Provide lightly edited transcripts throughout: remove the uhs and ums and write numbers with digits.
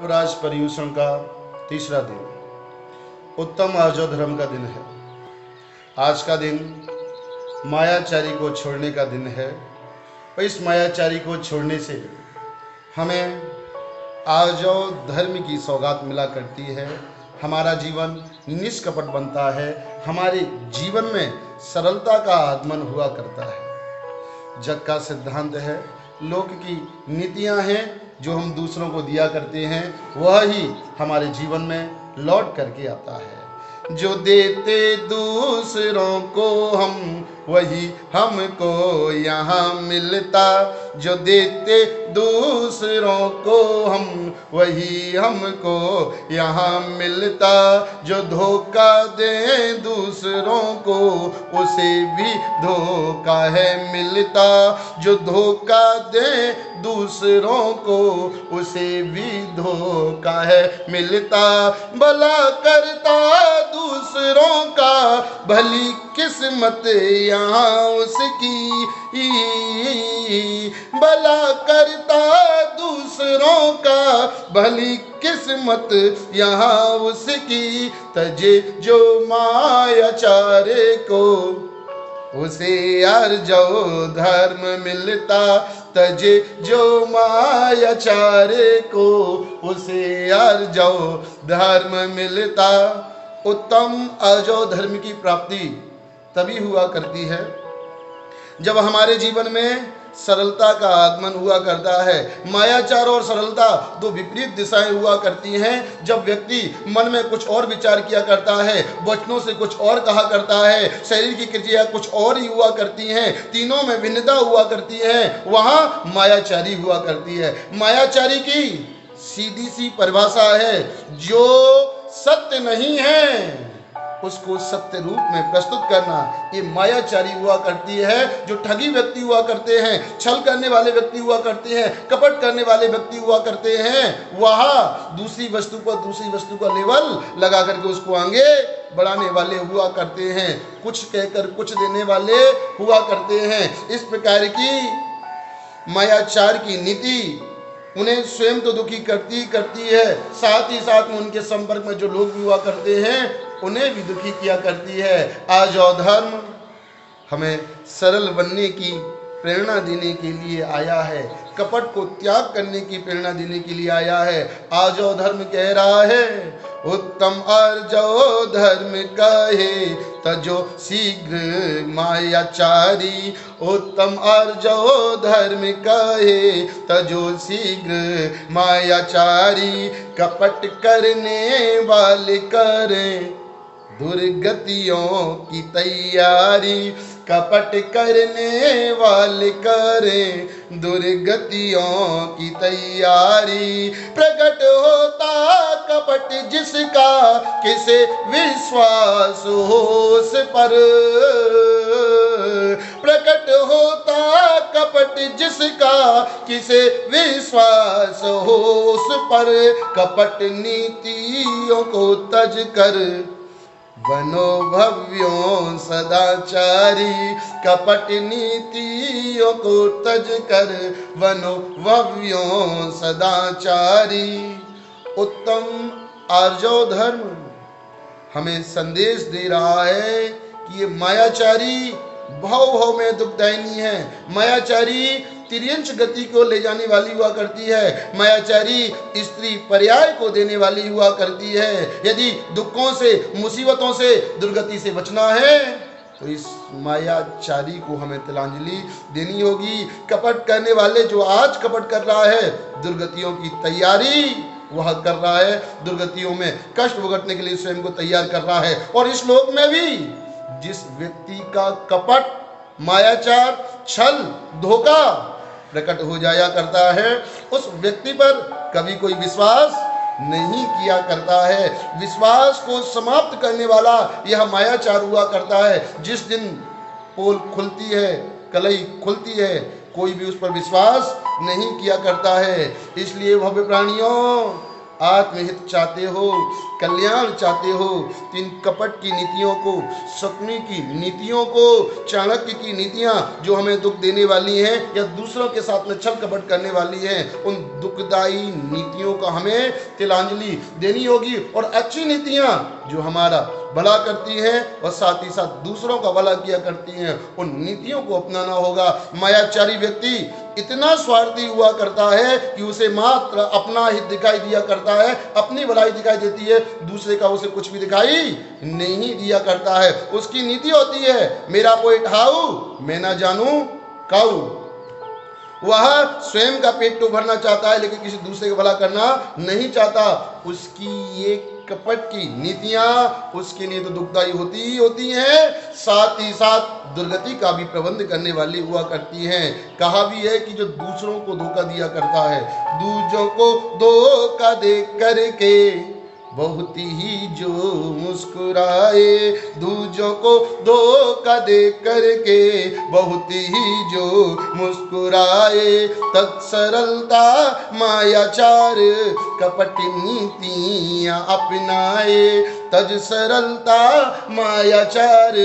राज पर्यूषण का तीसरा दिन उत्तम आर्जव धर्म का दिन है। आज का दिन मायाचारी को छोड़ने का दिन है और इस मायाचारी को छोड़ने से हमें आर्जव धर्म की सौगात मिला करती है। हमारा जीवन निष्कपट बनता है, हमारे जीवन में सरलता का आगमन हुआ करता है। जग का सिद्धांत है, लोक की नीतियां हैं जो हम दूसरों को दिया करते हैं, वह ही हमारे जीवन में लौट करके आता है। जो देते दूसरों को हम, वही हमको यहाँ मिलता। जो देते दूसरों को हम, वही हमको यहाँ मिलता। जो धोखा दे दूसरों को, उसे भी धोखा है मिलता। जो धोखा दे दूसरों को, उसे भी धोखा है मिलता। भला करता दूसरों का, भली किस्मत यहाँ उसकी। भला करता दूसरों का, भली किस्मत यहाँ उसकी। तजे जो मायाचारे को, उसे आर्जव धर्म मिलता। तजे जो मायाचारे को, उसे आर्जव धर्म मिलता। उत्तम आर्जव धर्म की प्राप्ति तभी हुआ करती है जब हमारे जीवन में सरलता का आगमन हुआ करता है। मायाचार और सरलता दो विपरीत दिशाएं हुआ करती हैं। जब व्यक्ति मन में कुछ और विचार किया करता है, वचनों से कुछ और कहा करता है, शरीर की क्रिया कुछ और ही हुआ करती हैं, तीनों में भिन्नता हुआ करती है, वहां मायाचारी हुआ करती है। मायाचारी की सीधी सी परिभाषा है, जो सत्य नहीं है उसको सत्य रूप में प्रस्तुत करना, ये मायाचारी हुआ करती है। जो ठगी व्यक्ति हुआ करते हैं, छल करने वाले व्यक्ति हुआ करते हैं, कपट करने वाले व्यक्ति हुआ करते हैं, वह दूसरी वस्तु पर दूसरी वस्तु का लेवल लगा करके उसको आगे बढ़ाने वाले हुआ करते हैं, कुछ कहकर कुछ देने वाले हुआ करते हैं। इस प्रकार की मायाचार की नीति उन्हें स्वयं तो दुखी करती है, साथ ही साथ में उनके संपर्क में जो लोग भी हुआ करते हैं उन्हें भी दुखी किया करती है। आर्जव धर्म हमें सरल बनने की प्रेरणा देने के लिए आया है, कपट को त्याग करने की प्रेरणा देने के लिए आया है। आर्जव धर्म कह रहा है, उत्तम आर्जव धर्म कहे तजो शीघ्र मायाचारी। उत्तम आर्जव धर्म कहे तजो शीघ्र मायाचारी। कपट करने वाले करें दुर्गतियों की तैयारी। कपट करने वाले करें दुर्गतियों की तैयारी। प्रकट होता कपट जिसका, किसे विश्वास हो उस पर। प्रकट होता कपट जिसका, किसे विश्वास हो उस पर। कपट नीतियों को तज कर बनो भव्यों सदाचारी। कपट नीतियों को तज कर बनो भव्यों सदाचारी। उत्तम आर्जव धर्म हमें संदेश दे रहा है कि ये मायाचारी भाव में दुखदायिनी है। मायाचारी तिर्यंच गति को ले जाने वाली हुआ करती है। मायाचारी स्त्री पर्याय को देने वाली हुआ करती है। यदि दुखों से, मुसीबतों से, दुर्गति से बचना है तो इस मायाचारी को हमें तिलांजलि देनी होगी। कपट करने वाले जो आज कपट कर रहा है, दुर्गतियों की तैयारी वह कर रहा है, दुर्गतियों में कष्ट भुगतने के लिए स्वयं को तैयार कर रहा है। और इस लोक में भी जिस व्यक्ति का कपट, मायाचार, छल, धोखा प्रकट हो जाया करता है, उस व्यक्ति पर कभी कोई विश्वास नहीं किया करता है। विश्वास को समाप्त करने वाला यह मायाचार हुआ करता है। जिस दिन पोल खुलती है, कलई खुलती है, कोई भी उस पर विश्वास नहीं किया करता है। इसलिए भव्य प्राणियों, आत्महित चाहते हो, कल्याण चाहते हो, तो इन कपट की नीतियों को, शकुनी की नीतियों को, चाणक्य की नीतियां जो हमें दुख देने वाली हैं या दूसरों के साथ में छल कपट करने वाली हैं, उन दुखदायी नीतियों का हमें तिलांजलि देनी होगी। और अच्छी नीतियां जो हमारा भला करती हैं और साथ ही साथ दूसरों का भला किया करती हैं, उन नीतियों को अपनाना होगा। मायाचारी व्यक्ति इतना स्वार्थी हुआ करता है कि उसे मात्र अपना हित दिखाई दिया करता है, अपनी भलाई दिखाई देती है, दूसरे का उसे कुछ भी दिखाई नहीं दिया करता है। उसकी नीति होती है, मेरा कोई ठाऊ मैं ना जानूं काऊ। वह स्वयं का पेट तो भरना चाहता है लेकिन किसी दूसरे का भला करना नहीं चाहता। उसकी ये कपट की नीतियां उसके लिए तो दुखदायी होती ही होती हैं, साथ ही साथ दुर्गति का भी प्रबंध करने वाली हुआ करती हैं। कहा भी है कि जो दूसरों को धोखा दिया करता है, दूसरों को धोखा दे करके बहुत ही जो मुस्कुराए, दूजों को धोखा दे करके बहुत ही जो मुस्कुराए, तत् सरलता मायाचार कपट नीतियां अपनाए, तज सरलता मायाचार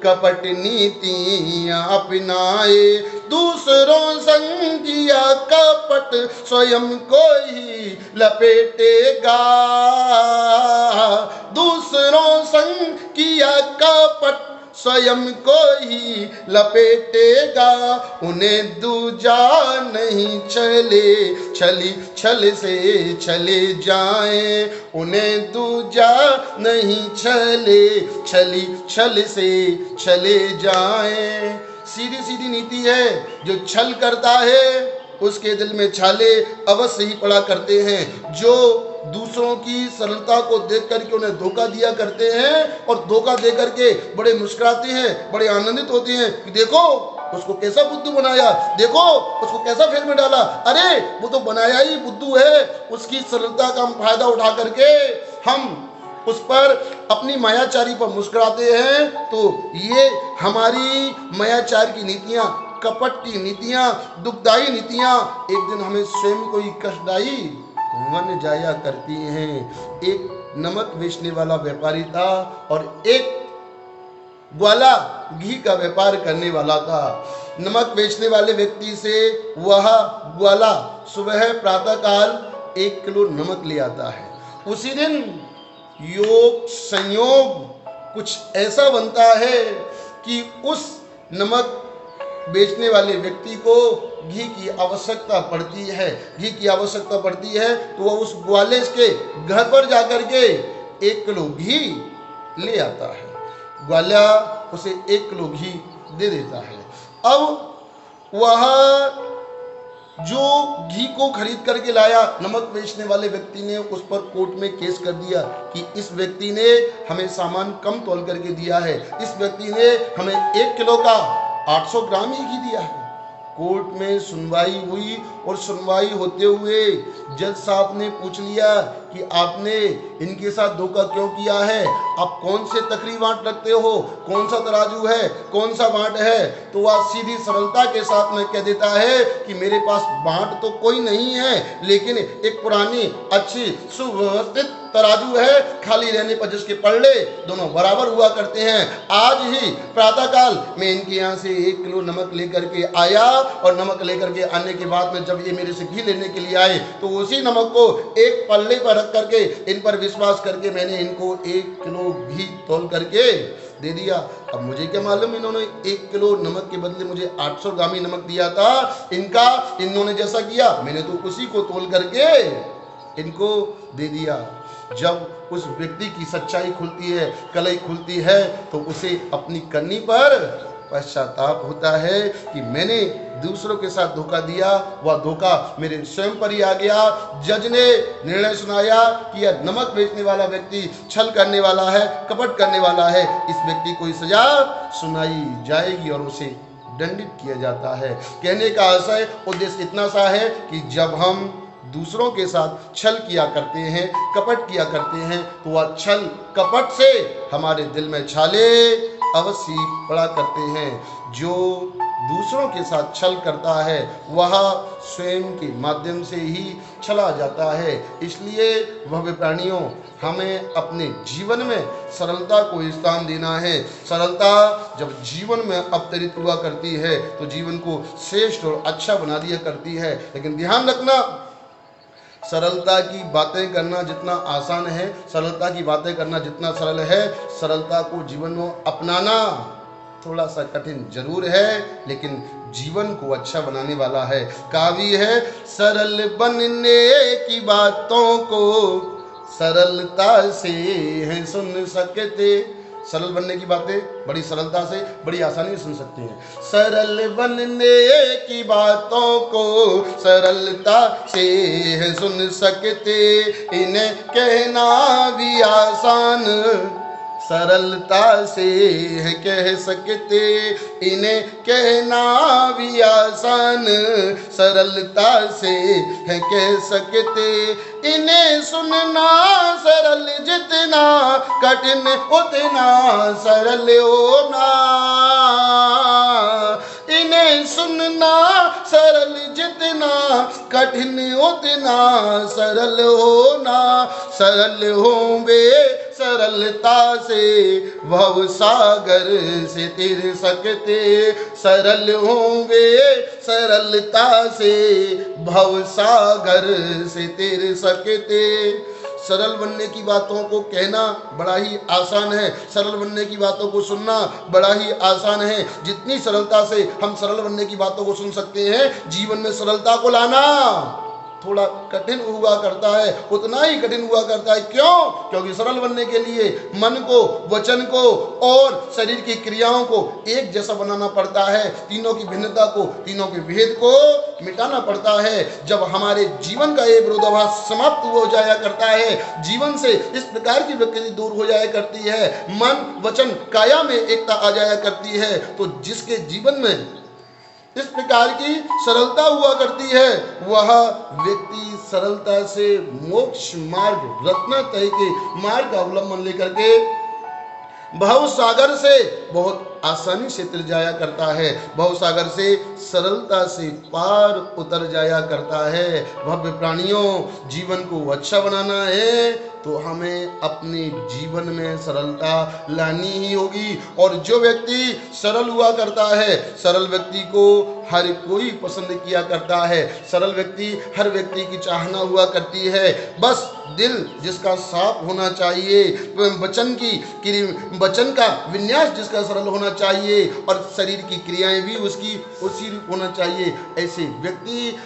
कपट नीतियां अपनाए, दूसरों संग किया कपट स्वयं को ही लपेटेगा, दूसरों संग किया कपट स्वयं को ही लपेटेगा, उन्हें दूजा नहीं चले छली छल से चले जाएं, उन्हें दूजा नहीं चले छली छल से चले जाएं। सीधी सीधी नीति है, जो छल करता है उसके दिल में छाले अवश्य ही पड़ा करते हैं। जो दूसरों की सरलता को देख करके उन्हें धोखा दिया करते हैं और धोखा दे करके बड़े मुस्कुराते हैं, बड़े आनंदित होते हैं कि देखो उसको कैसा बुद्धू बनाया, देखो उसको कैसा फेर में डाला, अरे वो तो बनाया ही बुद्धू है। उसकी सरलता का हम फायदा उठा करके हम उस पर अपनी मायाचारी पर मुस्कुराते हैं। तो ये हमारी मायाचार की नीतियां, कपट की नीतियां, दुखदायी नीतियां एक दिन हमें स्वयं को ही कष्टदायी बन जाया करती हैं। एक नमक बेचने वाला व्यापारी था और एक ग्वाला घी का व्यापार करने वाला था। नमक बेचने वाले व्यक्ति से वह ग्वाला सुबह प्रातःकाल 1 किलो नमक ले आता है। उसी दिन योग संयोग कुछ ऐसा बनता है कि उस नमक बेचने वाले व्यक्ति को घी की आवश्यकता पड़ती है। घी की आवश्यकता पड़ती है तो वह उस ग्वाले के घर पर जाकर के 1 किलो घी ले आता है। ग्वाला उसे 1 किलो घी दे देता है। अब वह जो घी को खरीद करके लाया, नमक बेचने वाले व्यक्ति ने उस पर कोर्ट में केस कर दिया कि इस व्यक्ति ने हमें सामान कम तोल करके दिया है, इस व्यक्ति ने हमें 1 किलो का 800 ग्राम ही घी दिया है। कोर्ट में सुनवाई हुई और सुनवाई होते हुए जज साहब ने पूछ लिया कि आपने इनके साथ धोखा क्यों किया है, आप कौन से तकरीर बांट रखते हो, कौन सा तराजू है, कौन सा बांट है। तो वह सीधी सरलता के साथ में कह देता है कि मेरे पास बांट तो कोई नहीं है, लेकिन एक पुरानी अच्छी सुव्यवस्थित तराजू है, खाली रहने पर जिसके पलड़े दोनों बराबर हुआ करते हैं। आज ही प्रातःकाल मैं इनके यहाँ से 1 किलो नमक लेकर के आया और नमक लेकर के आने के बाद में जब ये मेरे से घी लेने के लिए आए तो उसी नमक को एक पल्ले पर रख करके इन पर विश्वास करके मैंने इनको 1 किलो घी तोल करके दे दिया। अब मुझे क्या मालूम इन्होंने 1 किलो नमक के बदले मुझे 800 ग्रामी नमक दिया था। इन्होंने जैसा किया मैंने तो उसी को तोल करके इनको दे दिया। जब उस व्यक्ति की सच्चाई खुलती है, कलई खुलती है, तो उसे अपनी करनी पर पश्चाताप होता है कि मैंने दूसरों के साथ धोखा दिया, वह धोखा मेरे स्वयं पर ही आ गया। जज ने निर्णय सुनाया कि यह नमक बेचने वाला व्यक्ति छल करने वाला है, कपट करने वाला है, इस व्यक्ति को सजा सुनाई जाएगी और उसे दंडित किया जाता है। कहने का आशय उद्देश्य इतना सा है कि जब हम दूसरों के साथ छल किया करते हैं, कपट किया करते हैं, तो वह छल कपट से हमारे दिल में छाले अवश्य पड़ा करते हैं। जो दूसरों के साथ छल करता है वह स्वयं के माध्यम से ही चला जाता है। इसलिए भव्य प्राणियों, हमें अपने जीवन में सरलता को स्थान देना है। सरलता जब जीवन में अवतरित हुआ करती है तो जीवन को श्रेष्ठ और अच्छा बना दिया करती है। लेकिन ध्यान रखना, सरलता की बातें करना जितना आसान है, सरलता की बातें करना जितना सरल है, सरलता को जीवन में अपनाना थोड़ा सा कठिन जरूर है, लेकिन जीवन को अच्छा बनाने वाला है। काव्य है, सरल बनने की बातों को सरलता से है सुन सकते। सरल बनने की बातें बड़ी सरलता से, बड़ी आसानी से सुन सकते हैं। सरल बनने की बातों को सरलता से है सुन सकते, इन्हें कहना भी आसान सरलता से है कह सकते, इन्हें कहना भी आसान सरलता से है कह सकते, इन्हें सुनना सरल जितना कठिन उतना सरल होना, इन्हें सुनना सरल जितना कठिन उतना सरल होना, सरल होंगे सरलता से भव सागर से तिर सकते, सरल होंगे सरलता से भव सागर से तिर सकते। सरल बनने की बातों को कहना बड़ा ही आसान है, सरल बनने की बातों को सुनना बड़ा ही आसान है। जितनी सरलता से हम सरल बनने की बातों को सुन सकते हैं, जीवन में सरलता को लाना थोड़ा कठिन हुआ करता है, उतना ही कठिन हुआ करता है। क्यों? क्योंकि सरल बनने के लिए मन को, वचन को और शरीर की क्रियाओं को एक जैसा बनाना पड़ता है। तीनों की भिन्नता को, तीनों के भेद को मिटाना पड़ता है। जब हमारे जीवन का ये विरोधाभास समाप्त हो जाया करता है, जीवन से इस प्रकार की विकृति दूर हो जाया करती है, मन, वचन, काया में एकता आ जाया करती है, तो जिसके जीवन में इस प्रकार की सरलता हुआ करती है, वह व्यक्ति सरलता से मोक्ष मार्ग, रत्नात्रय के मार्ग का अवलंबन लेकर के भव सागर से बहुत आसानी से उतर जाया करता है, भव सागर से सरलता से पार उतर जाया करता है। भव्य प्राणियों, जीवन को अच्छा बनाना है तो हमें अपने जीवन में सरलता लानी ही होगी। और जो व्यक्ति सरल हुआ करता है, सरल व्यक्ति को हर कोई पसंद किया करता है, सरल व्यक्ति हर व्यक्ति की चाहना हुआ करती है। बस दिल जिसका साफ होना चाहिए, वचन का विन्यास जिसका सरल होना चाहिए और शरीर की क्रियाएं भी उसकी उसी होना चाहिए, ऐसे व्यक्ति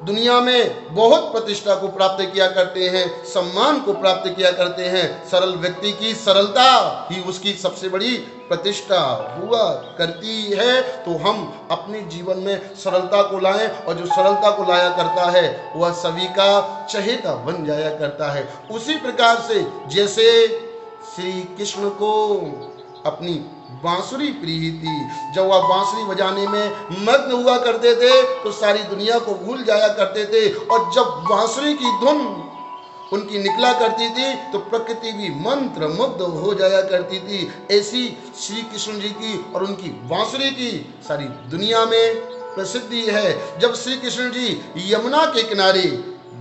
दुनिया में बहुत प्रतिष्ठा को प्राप्त किया करते हैं, सम्मान को प्राप्त किया करते हैं। सरल व्यक्ति की सरलता ही उसकी सबसे बड़ी प्रतिष्ठा हुआ करती है। तो हम अपने जीवन में सरलता को लाएं, और जो सरलता को लाया करता है वह सभी का चहेता बन जाया करता है। उसी प्रकार से जैसे श्री कृष्ण को अपनी बांसुरी प्रिय थी, जब वह बांसुरी बजाने में मग्न हुआ करते थे तो सारी दुनिया को भूल जाया करते थे, और जब बांसुरी की धुन उनकी निकला करती थी तो प्रकृति भी मंत्र मुग्ध हो जाया करती थी। ऐसी श्री कृष्ण जी की और उनकी बांसुरी की सारी दुनिया में प्रसिद्धि है। जब श्री कृष्ण जी यमुना के किनारे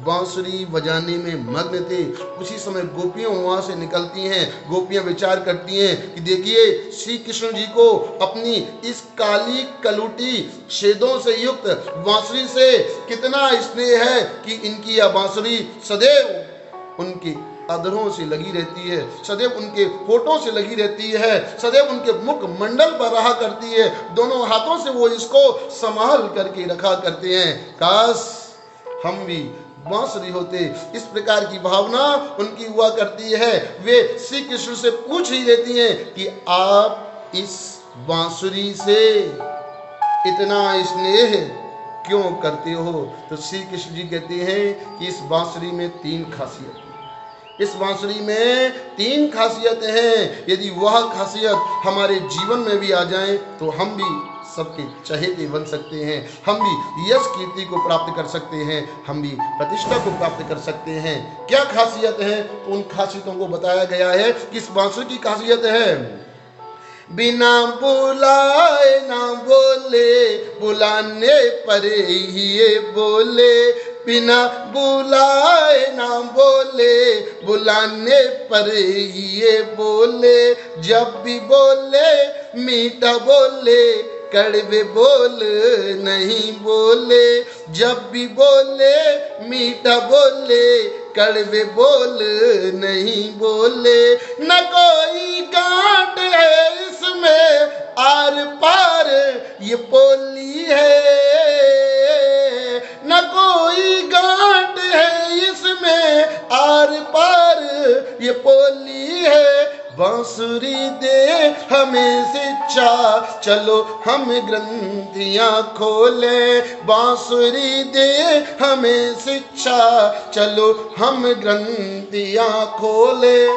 बांसुरी बजाने में मग्न थे, उसी समय गोपियां वहां से निकलती हैं। गोपियां विचार करती हैं कि देखिए श्री कृष्ण जी को अपनी इस काली कलूटी छेदों से युक्त बांसुरी से कितना स्नेह है कि इनकी यह बांसुरी सदैव उनके अधरों से लगी रहती है, सदैव उनके होठों से लगी रहती है, सदैव उनके मुख मंडल पर रहा करती है। दोनों हाथों से वो इसको संभाल करके रखा करते हैं। काश हम भी बांसुरी होते। इस प्रकार की भावना उनकी हुआ करती है। वे श्री कृष्ण से पूछ ही लेती हैं कि आप इस बांसुरी से इतना स्नेह क्यों करते हो? तो श्री कृष्ण जी कहते हैं कि इस बांसुरी में 3 खासियत है। इस बांसुरी में 3 खासियतें हैं। यदि वह खासियत हमारे जीवन में भी आ जाए तो हम भी सबके चहेते बन सकते हैं, हम भी यश कीर्ति को प्राप्त कर सकते हैं, हम भी प्रतिष्ठा को प्राप्त कर सकते हैं। क्या खासियत है? तो उन खासियतों को बताया गया है कि इस बांसुरी की खासियत है बिना बुलाए ना बोले, बुलाने पर ही ये बोले, बिना बुलाए ना बोले, बुलाने पर ही ये बोले, जब भी बोले मीठा बोले, कड़वे बोल नहीं बोले, जब भी बोले मीठा बोले, कड़वे बोल नहीं बोले, न कोई गांठ है इसमें आर पार ये बोली है, न कोई गांठ है इसमें आर पार ये बोली है, बांसुरी दे हमें शिक्षा, चलो हम ग्रंथियां खोलें, बांसुरी दे हमें शिक्षा, चलो हम ग्रंथियां खोलें।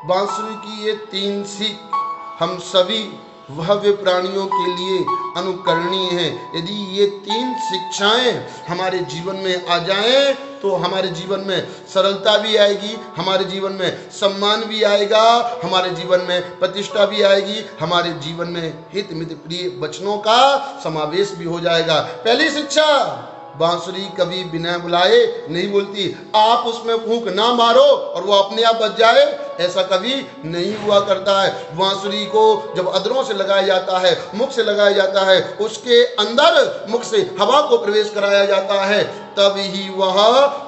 बांसुरी की ये 3 सीख हम सभी भव्य प्राणियों के लिए अनुकरणीय है। यदि ये 3 शिक्षाएं हमारे जीवन में आ जाएं तो हमारे जीवन में सरलता भी आएगी, हमारे जीवन में सम्मान भी आएगा, हमारे जीवन में प्रतिष्ठा भी आएगी, हमारे जीवन में हित मित प्रिय वचनों का समावेश भी हो जाएगा। पहली शिक्षा, बांसुरी कभी बिना बुलाए नहीं बोलती। आप उसमें फूंक ना मारो और वो अपने आप बज जाए, ऐसा कभी नहीं हुआ करता है। बांसुरी को जब अधरों से लगाया जाता है, मुख से लगाया जाता है, उसके अंदर मुख से हवा को प्रवेश कराया जाता है, तब ही वह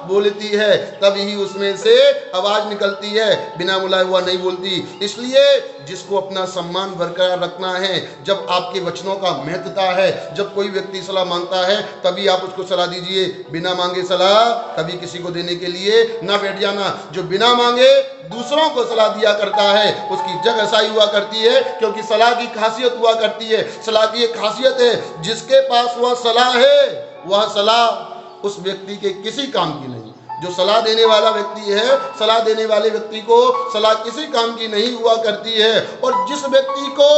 बोलती है, तब ही उसमें से आवाज निकलती है, बिना बुलाए हुआ नहीं बोलती। इसलिए जिसको अपना सम्मान बरकरार रखना है, जब आपके वचनों का महत्वता है, जब कोई व्यक्ति सलाह मांगता है तभी आप उसको सलाह दीजिए, बिना मांगे सलाह कभी किसी को देने के लिए ना बैठ जाना। जो बिना मांगे दूसरों को सलाह दिया करता है उसकी जग ऐसाई हुआ करती है, क्योंकि सलाह की खासियत हुआ करती है। सलाह की एक खासियत है, जिसके पास वह सलाह है वह सलाह उस व्यक्ति के किसी काम की नहीं। जो सलाह देने वाला व्यक्ति है, सलाह देने वाले व्यक्ति को सलाह किसी काम की नहीं हुआ करती है, और जिस व्यक्ति को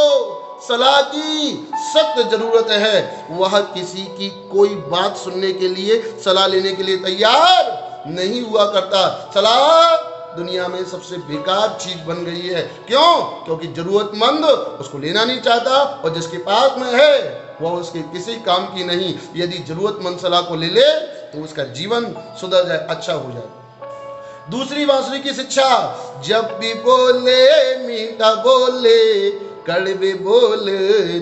सलाह की सख्त जरूरत है वह किसी की कोई बात सुनने के लिए, सलाह लेने के लिए तैयार नहीं हुआ करता। सलाह दुनिया में सबसे बेकार चीज बन गई है। क्यों? क्योंकि जरूरतमंद उसको लेना नहीं चाहता, और जिसके पास में है वह उसके किसी काम की नहीं। यदि जरूरतमंद सलाह को ले ले तो उसका जीवन सुधर जाए, अच्छा हो जाए। दूसरी बांसुरी की शिक्षा, जब भी बोले मीठा बोले, कड़वे बोल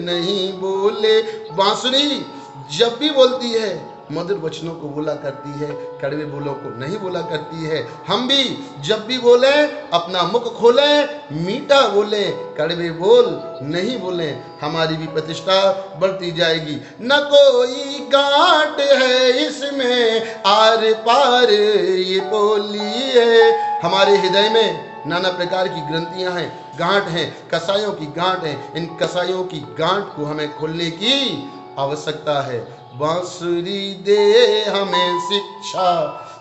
नहीं बोले। बांसुरी जब भी बोलती है मधुर वचनों को बोला करती है, कड़वे बोलों को नहीं बोला करती है। हम भी जब भी बोले अपना मुख खोले, मीठा बोले, कड़वे बोल नहीं बोले, हमारी भी प्रतिष्ठा बढ़ती जाएगी। न कोई गांठ है इसमें आर पार ये बोली है। हमारे हृदय में नाना प्रकार की ग्रंथियां हैं, गांठ हैं, कसायों की गांठ है। इन कसायों की गांठ को हमें खोलने की आवश्यकता है। बांसुरी दे हमें शिक्षा,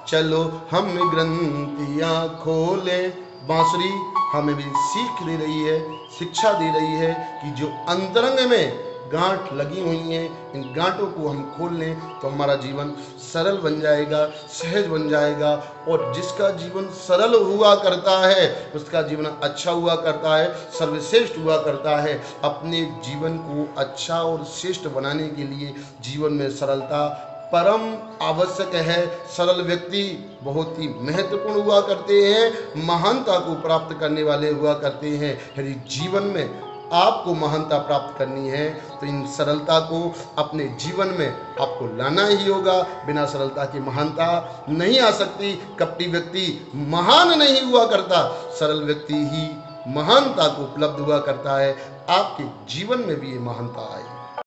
चलो हम ग्रंथियां खोले। बांसुरी हमें भी सीख दे रही है, शिक्षा दे रही है कि जो अंतरंग में गांठ लगी हुई हैं, इन गांठों को हम खोल लें तो हमारा जीवन सरल बन जाएगा, सहज बन जाएगा। और जिसका जीवन सरल हुआ करता है उसका जीवन अच्छा हुआ करता है, सर्वश्रेष्ठ हुआ करता है। अपने जीवन को अच्छा और श्रेष्ठ बनाने के लिए जीवन में सरलता परम आवश्यक है। सरल व्यक्ति बहुत ही महत्वपूर्ण हुआ करते हैं, महानता को प्राप्त करने वाले हुआ करते हैं। यदि जीवन में आपको महानता प्राप्त करनी है तो इन सरलता को अपने जीवन में आपको लाना ही होगा। बिना सरलता की महानता नहीं आ सकती। कपटी व्यक्ति महान नहीं हुआ करता, सरल व्यक्ति ही महानता को उपलब्ध हुआ करता है। आपके जीवन में भी ये महानता आए।